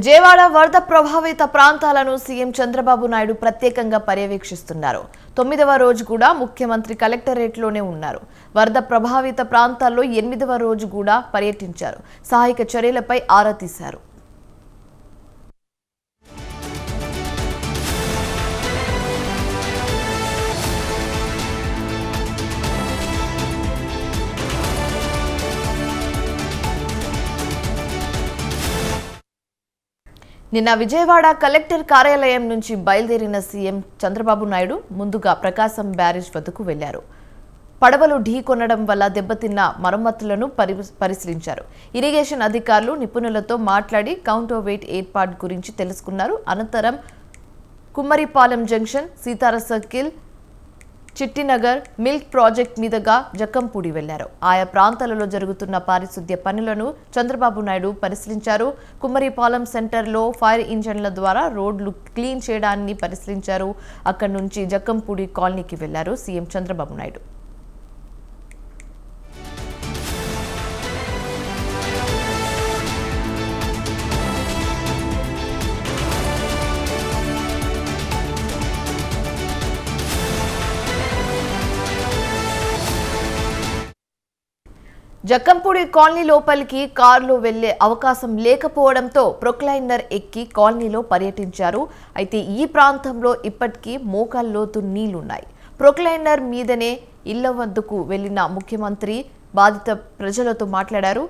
విజయవాడ వరద ప్రభావిత ప్రాంతాలను సీఎం చంద్రబాబు నాయుడు ప్రత్యేకంగా పర్యవేక్షిస్తున్నారు. 9వ రోజు కూడా ముఖ్యమంత్రి కలెక్టరేట్లోనే ఉన్నారు. వరద ప్రభావిత ప్రాంతాల్లో 8వ రోజు కూడా పర్యటించారు. సహాయక చర్యలపై ఆరా తీశారు. నిన్న విజయవాడ కలెక్టర్ కార్యాలయం నుంచి బయలుదేరిన సీఎం చంద్రబాబు నాయుడు ముందుగా ప్రకాశం బ్యారేజ్ వద్దకు వెళ్లారు. పడవలు ఢీకొనడం వల్ల దెబ్బతిన్న మరమ్మతులను పరిశీలించారు. ఇరిగేషన్ అధికారులు నిపుణులతో మాట్లాడి కౌంటర్ వెయిట్ ఏర్పాటు గురించి తెలుసుకున్నారు. అనంతరం Kummaripalem junction, Sitara circle, Chittinagar, milk project మీదుగా జక్కంపూడి వెళ్లారు. ఆయా ప్రాంతాలలో జరుగుతున్న పారిశుద్ధ్య పనులను చంద్రబాబు నాయుడు పరిశీలించారు. కుమ్మరిపాలెం సెంటర్లో ఫైర్ ఇంజన్ల ద్వారా రోడ్లు క్లీన్ చేయడాన్ని పరిశీలించారు. అక్కడి నుంచి జక్కంపూడి కాలనీకి వెళ్లారు సీఎం చంద్రబాబు నాయుడు. జక్కంపూడి కాలనీ లోపలికి కారులో వెళ్లే అవకాశం లేకపోవడంతో ప్రొక్లైనర్ ఎక్కి కాలనీలో పర్యటించారు. అయితే ఈ ప్రాంతంలో ఇప్పటికీ మోకాల్లోతు నీళ్లున్నాయి. ప్రొక్లైనర్ మీదనే ఇళ్ల వద్దకు వెళ్లిన ముఖ్యమంత్రి బాధిత ప్రజలతో మాట్లాడారు.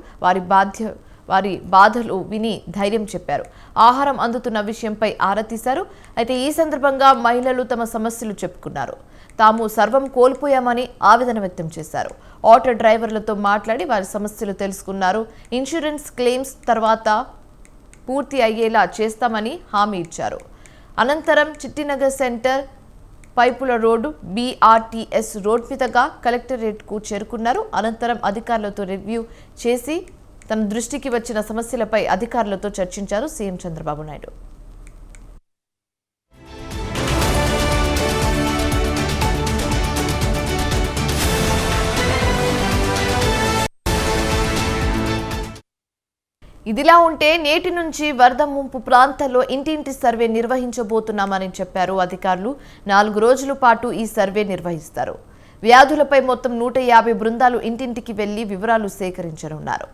వారి బాధలు విని ధైర్యం చెప్పారు. ఆహారం అందుతున్న విషయంపై ఆరా తీశారు. అయితే ఈ సందర్భంగా మహిళలు తమ సమస్యలు చెప్పుకున్నారు. తాము సర్వం కోల్పోయామని ఆవేదన వ్యక్తం చేశారు. ఆటో డ్రైవర్లతో మాట్లాడి వారి సమస్యలు తెలుసుకున్నారు. ఇన్సూరెన్స్ క్లెయిమ్స్ తర్వాత పూర్తి అయ్యేలా చేస్తామని హామీ ఇచ్చారు. అనంతరం చిట్టినగర్ సెంటర్, పైపుల రోడ్డు, బీఆర్టీఎస్ రోడ్ మీదుగా కలెక్టరేట్కు చేరుకున్నారు. అనంతరం అధికారులతో రివ్యూ చేసి తన దృష్టికి వచ్చిన సమస్యలపై అధికారులతో చర్చించారు సీఎం చంద్రబాబు నాయుడు. ఇదిలా ఉంటే నేటి నుంచి వరద ముంపు ప్రాంతాల్లో ఇంటింటి సర్వే నిర్వహించబోతున్నామని చెప్పారు అధికారులు. 4 రోజుల పాటు ఈ సర్వే నిర్వహిస్తారు. వ్యాధులపై మొత్తం 150 బృందాలు ఇంటింటికి వెళ్లి వివరాలు సేకరించనున్నారు.